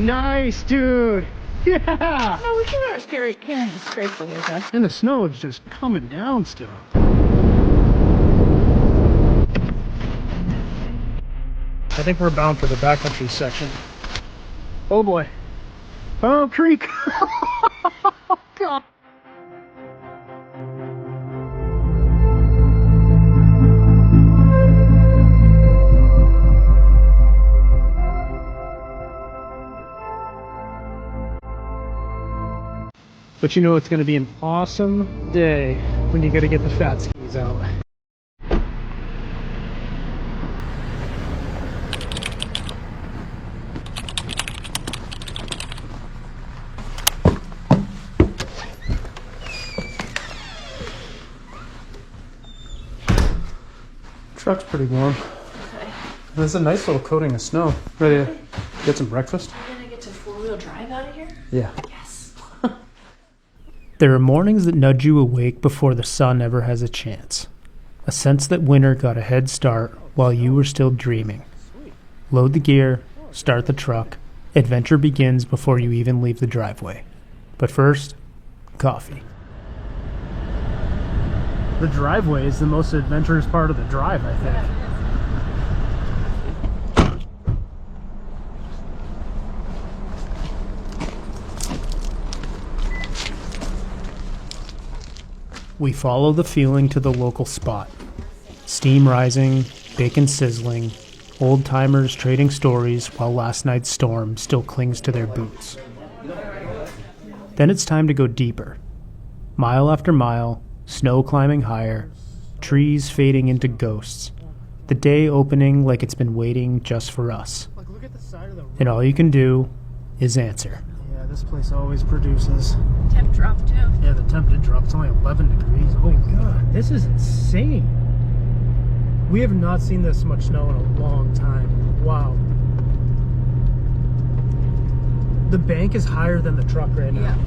Nice, dude. Yeah. No, we can carry it gracefully, okay? And the snow is just coming down still. I think we're bound for the backcountry section. Oh boy. Oh, creek. Oh, God. But you know it's going to be an awesome day when you got to get the fat skis out. Truck's pretty warm. Okay. There's a nice little coating of snow. Ready to get some breakfast? We're gonna get to four-wheel drive out of here? Yeah. Yes. There are mornings that nudge you awake before the sun ever has a chance. A sense that winter got a head start while you were still dreaming. Load the gear, start the truck. Adventure begins before you even leave the driveway. But first, coffee. The driveway is the most adventurous part of the drive, I think. We follow the feeling to the local spot. Steam rising, bacon sizzling, old-timers trading stories while last night's storm still clings to their boots. Then it's time to go deeper. Mile after mile, snow climbing higher, trees fading into ghosts. The day opening like it's been waiting just for us. Look at the side of the road. And all you can do is answer. Yeah, this place always produces. Temp drop too. Yeah, the temp did drop. It's only 11 degrees. Oh God, this is insane. We have not seen this much snow in a long time. Wow. The bank is higher than the truck right now. Yeah.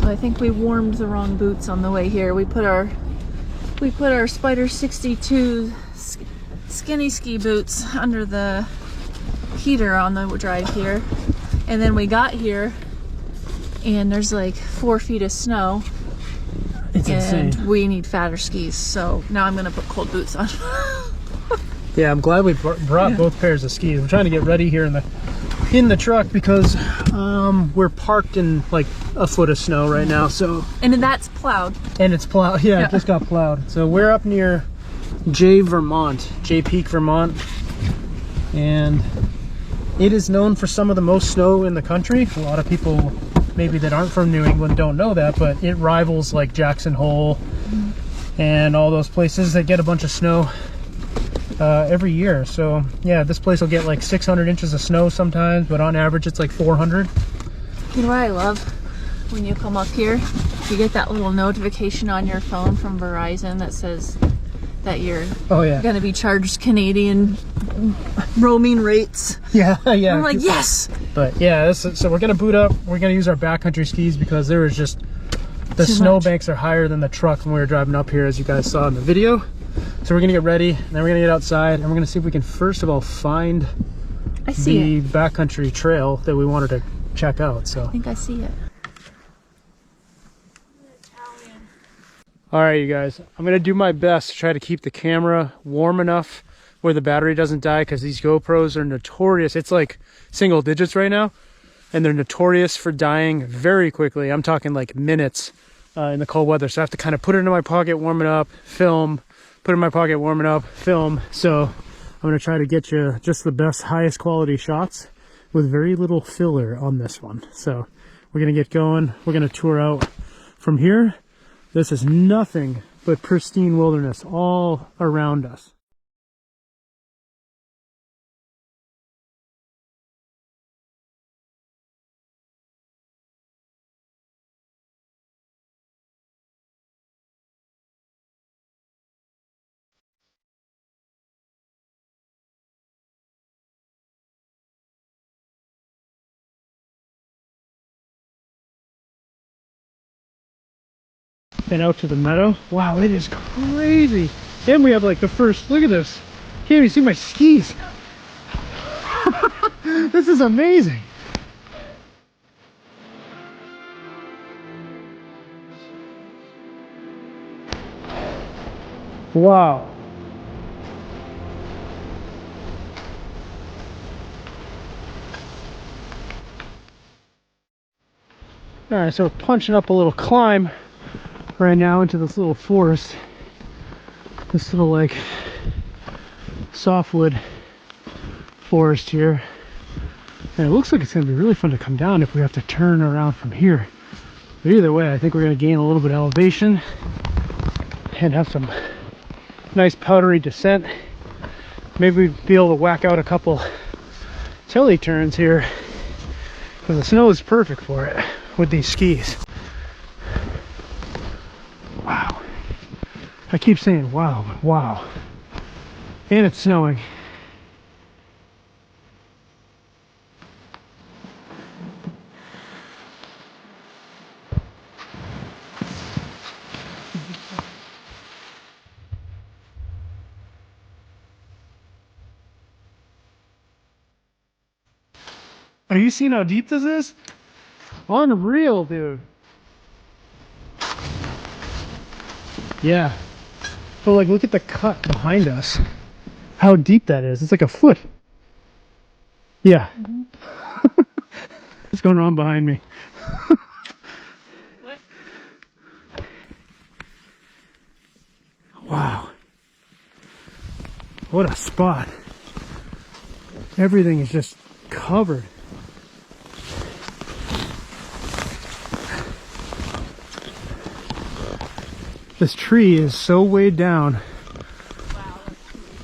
I think we warmed the wrong boots on the way here. We put our Spider 62 skinny ski boots under the heater on the drive here, and then we got here and there's like 4 feet of snow. It's and insane. we need fatter skis, so now I'm gonna put cold boots on. Yeah, I'm glad we brought both pairs of skis. We're trying to get ready here in the truck because we're parked in like a foot of snow right now. So And that's plowed. and it's plowed. Yeah, it just got plowed. So we're up near Vermont, Peak, Vermont, and it is known for some of the most snow in the country. A lot of people maybe that aren't from New England don't know that, but it rivals like Jackson Hole and all those places that get a bunch of snow every year. So yeah, this place will get like 600 inches of snow sometimes, but on average it's like 400. You know what I love? When you come up here, you get that little notification on your phone from Verizon that says that you're going to be charged Canadian roaming rates. Yeah. I'm like, yes! But yeah, so we're gonna boot up. We're gonna use our backcountry skis because there is just the Too snow much. banks are higher than the truck when we were driving up here, as you guys saw in the video. So we're gonna get ready, and then we're gonna get outside, and we're gonna see if we can first of all find I see the backcountry trail that we wanted to check out. So I think I see it. all right, you guys, I'm gonna do my best to try to keep the camera warm enough where the battery doesn't die, because these GoPros are notorious. It's like single digits right now, and they're notorious for dying very quickly. I'm talking like minutes in the cold weather. So I have to kind of put it in my pocket, warm it up, film, put it in my pocket, warm it up, film. So I'm gonna try to get you just the best, highest quality shots with very little filler on this one. So we're gonna get going. We're gonna tour out from here. This is nothing but pristine wilderness all around us. And out to the meadow. Wow, it is crazy. And we have like the first, look at this. Can't even see my skis. This is amazing. Wow. All right, so we're punching up a little climb right now into this little forest. This little like softwood forest here. And it looks like it's gonna be really fun to come down if we have to turn around from here. But either way, I think we're gonna gain a little bit of elevation and have some nice powdery descent. Maybe we'd be able to whack out a couple telly turns here, because the snow is perfect for it with these skis. Wow. I keep saying wow, but wow. And it's snowing. Are you seeing how deep this is? Unreal, dude. Yeah. But like, look at the cut behind us. How deep that is. It's like a foot. Yeah. What's going on behind me? What? Wow. What a spot. Everything is just covered. This tree is so weighed down. Wow.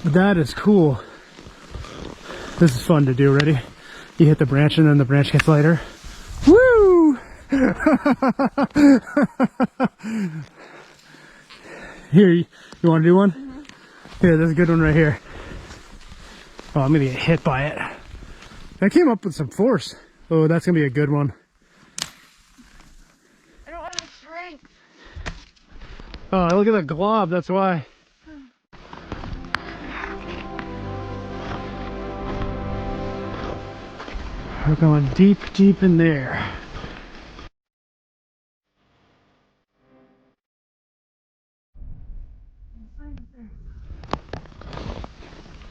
That is cool. This is fun to do. Ready? You hit the branch and then the branch gets lighter. Woo! Here, you want to do one? Mm-hmm. Here, there's a good one right here. Oh, I'm gonna get hit by it. That came up with some force. Oh, that's gonna be a good one. I don't have the strength. Oh, look at the glob, that's why. We're going deep, deep in there.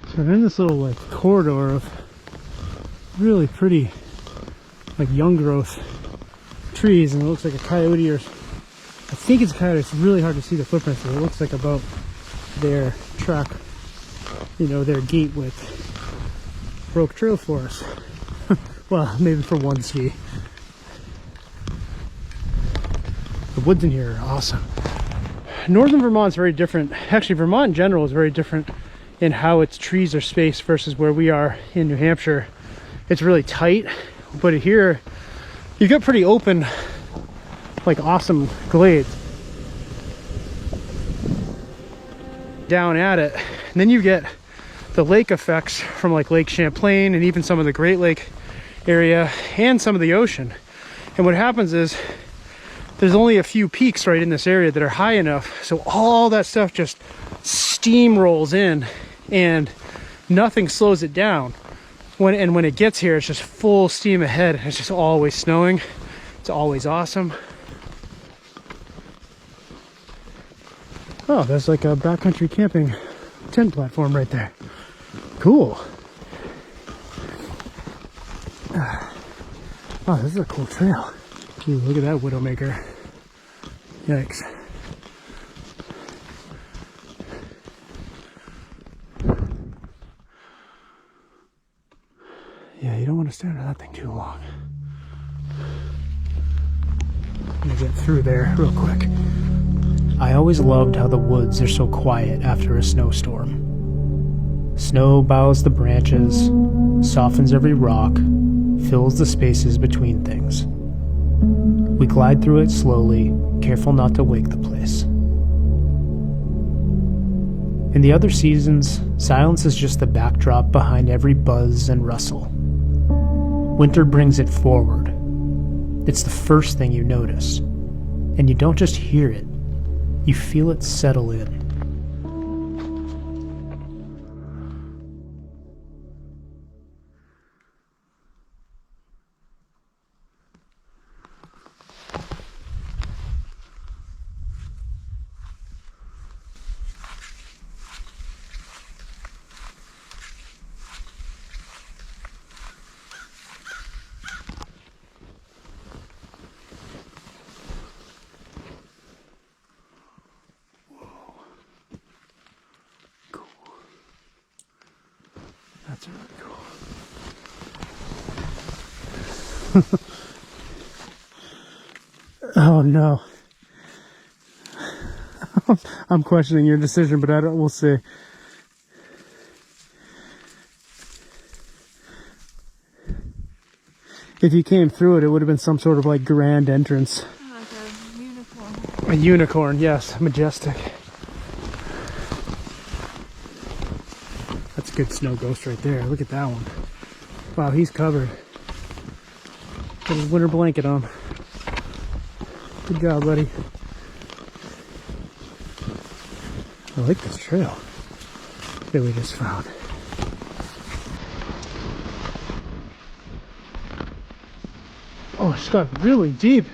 So we're in this little like corridor of really pretty like young growth trees, and it looks like a coyote, or I think it's a coyote. It's really hard to see the footprints, but it looks like about their track, you know, their gait width broke trail for us. Well, maybe for one ski. The woods in here are awesome. Northern Vermont's very different. Actually, Vermont in general is very different in how its trees are spaced versus where we are in New Hampshire. It's really tight, but here you've got pretty open, like awesome glades down at it. And then you get the lake effects from like Lake Champlain and even some of the Great Lake area and some of the ocean. And what happens is there's only a few peaks right in this area that are high enough, so all that stuff just steamrolls in and nothing slows it down. When it gets here, it's just full steam ahead. It's just always snowing. It's always awesome. Oh, there's like a backcountry camping tent platform right there. Cool. Oh, this is a cool trail. Ooh, look at that Widowmaker. Yikes. Yeah, you don't want to stare at that thing too long. I'm gonna get through there real quick. I always loved how the woods are so quiet after a snowstorm. Snow bows the branches, softens every rock, fills the spaces between things. We glide through it slowly, careful not to wake the place. In the other seasons, silence is just the backdrop behind every buzz and rustle. Winter brings it forward. It's the first thing you notice, and you don't just hear it, you feel it settle in. really cool. Oh no. I'm questioning your decision, but we'll see. If you came through it, it would have been some sort of like grand entrance. Like a unicorn. A unicorn, yes, majestic. That's a good snow ghost right there. Look at that one. Wow, he's covered. Put his winter blanket on. Good job, buddy. I like this trail that we just found. Oh, it's got really deep.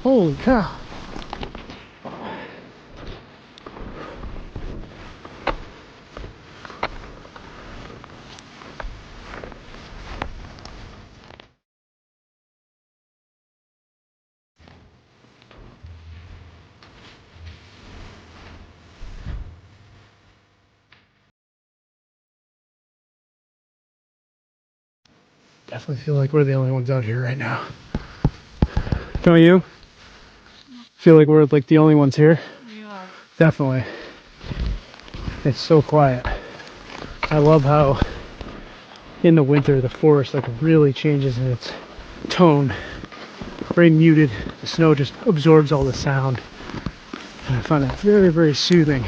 Holy cow. Definitely feel like we're the only ones out here right now. Don't you? Feel like we're like the only ones here? Yeah. Definitely. It's so quiet. I love how in the winter the forest like really changes in its tone. Very muted. The snow just absorbs all the sound. And I find that very, very soothing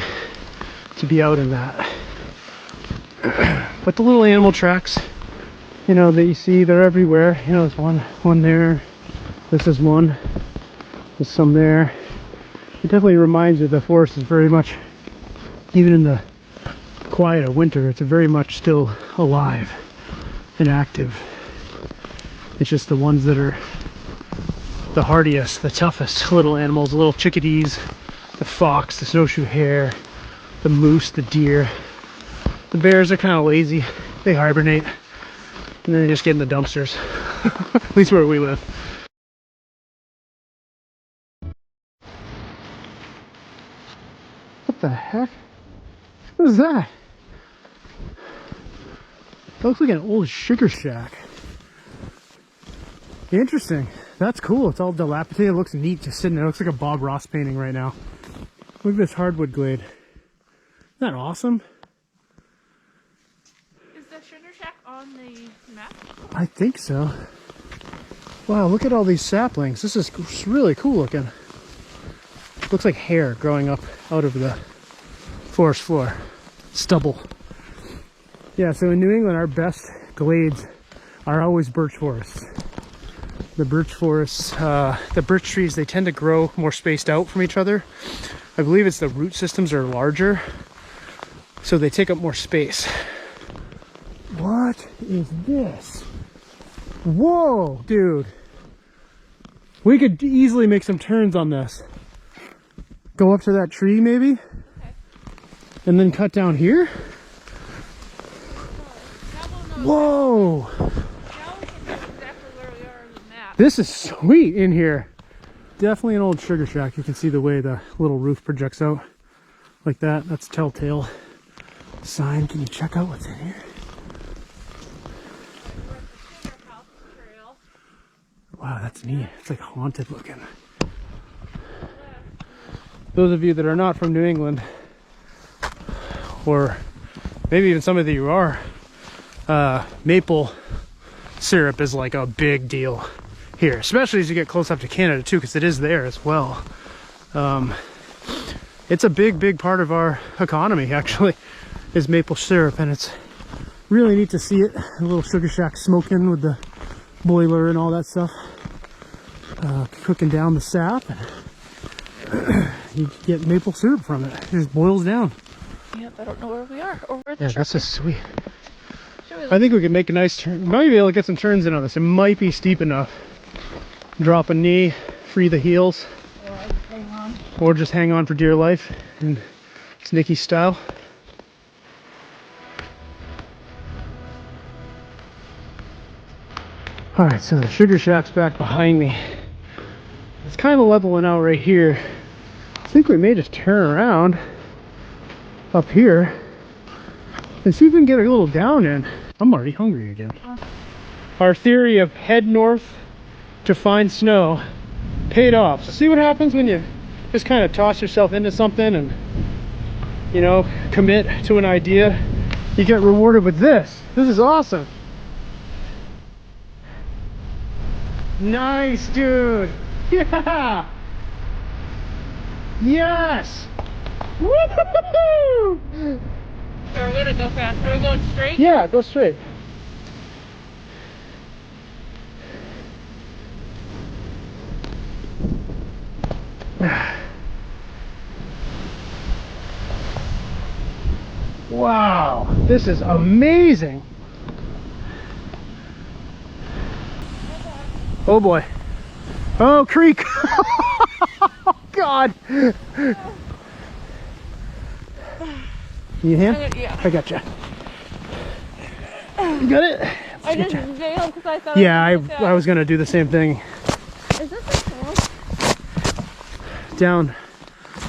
to be out in that. But the little animal tracks, you know, that you see, they're everywhere. You know, there's one there. This is one. There's some there. It definitely reminds you the forest is very much, even in the quiet of winter, it's very much still alive and active. It's just the ones that are the hardiest, the toughest little animals, the little chickadees, the fox, the snowshoe hare, the moose, the deer. The bears are kind of lazy. They hibernate and then they just get in the dumpsters. At least where we live. What the heck? What is that? That looks like an old sugar shack. Interesting. That's cool. It's all dilapidated. It looks neat just sitting there. It looks like a Bob Ross painting right now. Look at this hardwood glade. Isn't that awesome? Is the sugar shack on the map? I think so. Wow, look at all these saplings. This is really cool looking. Looks like hair growing up out of the forest floor. Stubble. Yeah, so in New England, our best glades are always birch forests. The birch forests, the birch trees, they tend to grow more spaced out from each other. I believe it's the root systems are larger, so they take up more space. What is this? Whoa, dude. We could easily make some turns on this. Go up to that tree maybe? Okay. And then cut down here? Whoa! This is sweet in here. Definitely an old sugar shack. You can see the way the little roof projects out like that. That's telltale sign. Can you check out what's in here? Wow, that's neat. It's like haunted looking. Those of you that are not from New England, or maybe even some of you are, maple syrup is like a big deal here, especially as you get close up to Canada too, because it is there as well. It's a big part of our economy actually, is maple syrup, and it's really neat to see it. A little sugar shack smoking with the boiler and all that stuff, cooking down the sap, and you get maple syrup from it. It just boils down. Yep, I don't know where we are or where the Yeah, that's just sweet. I I think we can make a nice turn. Might be able to get some turns in on this. It might be steep enough. Drop a knee, free the heels, hang on. or just hang on for dear life in Snicky style. Alright, so the sugar shack's back behind me. It's kind of leveling out right here. I think we may just turn around up here Let's see if we can get a little down in. I'm already hungry again. Our theory of head north to find snow paid off. So see what happens when you just kind of toss yourself into something and, you know, commit to an idea. You get rewarded with this. This is awesome. Nice, dude. Yeah. Yes. Woo-hoo-hoo-hoo! We're gonna go fast. We're going straight? Yeah, go straight. Wow, this is amazing. Oh boy. Oh, creek. Oh God. You hand? Yeah. I got you. You got it? I just bailed because I thought. Yeah, I was gonna do the same thing. Is this a swamp? Down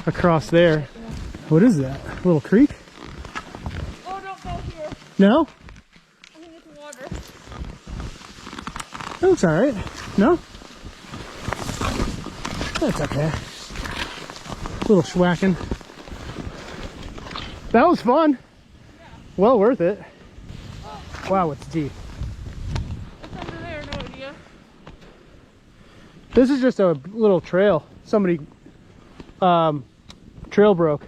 across there. What is that? A little creek? Oh, don't go here. No? I think it's water. That looks alright. No? That's okay. A little schwacking. That was fun. Yeah. Well worth it. Wow, it's deep. It's under there, no idea. This is just a little trail. Somebody trail broke.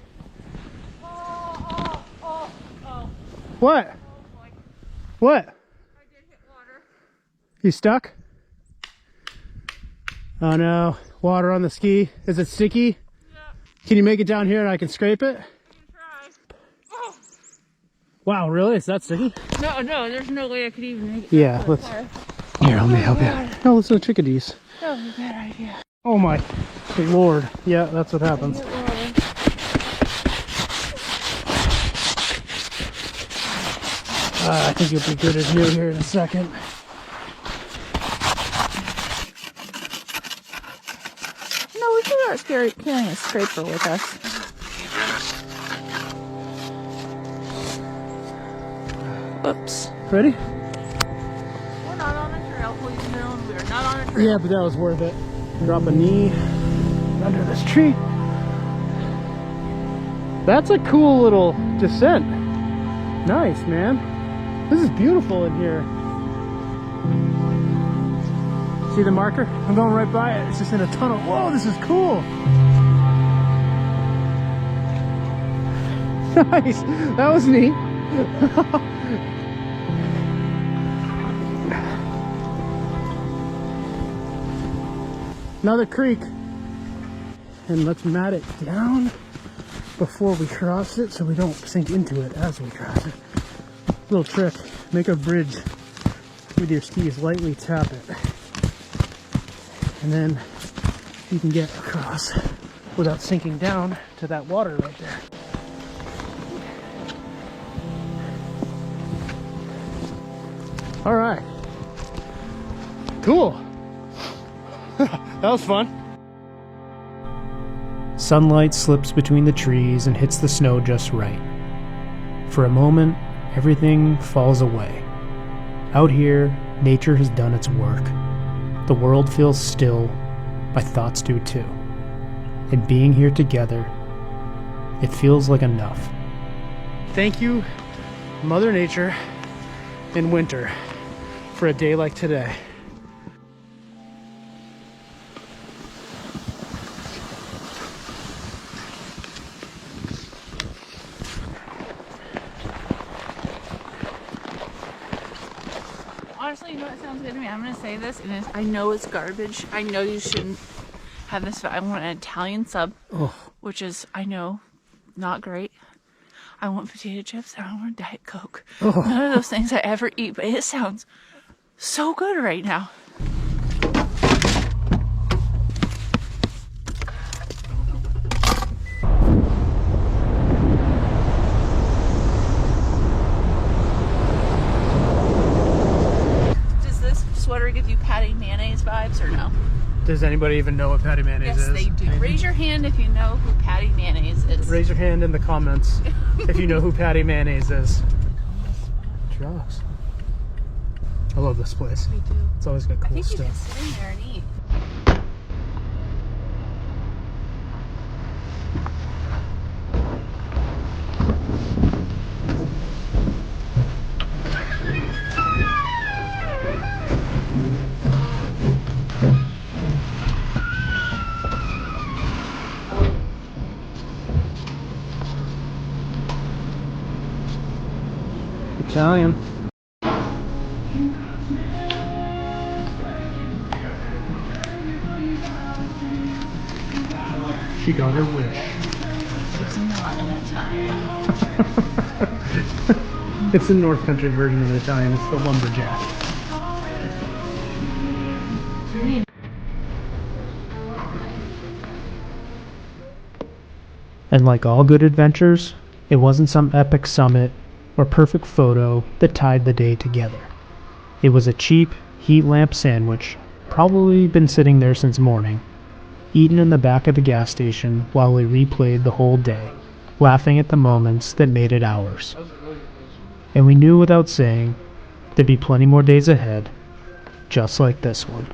Oh. What? Oh boy. What? I did hit water. You stuck? Oh no. Water on the ski. Is it sticky? Yeah, Can you make it down here and I can scrape it? I can try. Oh. Wow, really? Is that sticky? No, there's no way I could even make it. Yeah, that let's. far. Here, let me help you. Oh, let's do chickadees. That was a bad idea. Oh my Lord. Yeah, that's what happens. Hit water. I think you'll be good as new here in a second. No, we should start carrying a scraper with us. Oops. Ready? We're not on a trail, please. No, we're not on a trail. Yeah, but that was worth it. Drop a knee under this tree. That's a cool little descent. Nice, man. This is beautiful in here. See the marker? I'm going right by it. It's just in a tunnel. Whoa, this is cool. Nice. That was neat. Another creek. And let's mat it down before we cross it so we don't sink into it as we cross it. Little trick, make a bridge with your skis, lightly tap it. And then you can get across without sinking down to that water right there. All right, cool. That was fun. Sunlight slips between the trees and hits the snow just right. For a moment, everything falls away. Out here, nature has done its work. The world feels still, my thoughts do too. And being here together, it feels like enough. Thank you, Mother Nature, in winter, for a day like today. Honestly, you know what sounds good to me? I'm going to say this, and I know it's garbage. I know you shouldn't have this, but I want an Italian sub, which is, I know, not great. I want potato chips, and I want a Diet Coke. None of those things I ever eat, but it sounds so good right now. Does this sweater give you patty mayonnaise vibes or no? Does anybody even know what patty mayonnaise is? Yes, they do. Raise your hand if you know who patty mayonnaise is. Raise your hand in the comments if you know who patty mayonnaise is. Shucks. I love this place. Me too. It's always got I cool think you can stuff. sit in there and eat. Italian. She got her wish. It's not an Italian. It's the North Country version of Italian. It's the lumberjack. And like all good adventures, it wasn't some epic summit or perfect photo that tied the day together. It was a cheap heat lamp sandwich, probably been sitting there since morning, eaten in the back of the gas station while we replayed the whole day, laughing at the moments that made it ours. And we knew without saying there'd be plenty more days ahead, just like this one.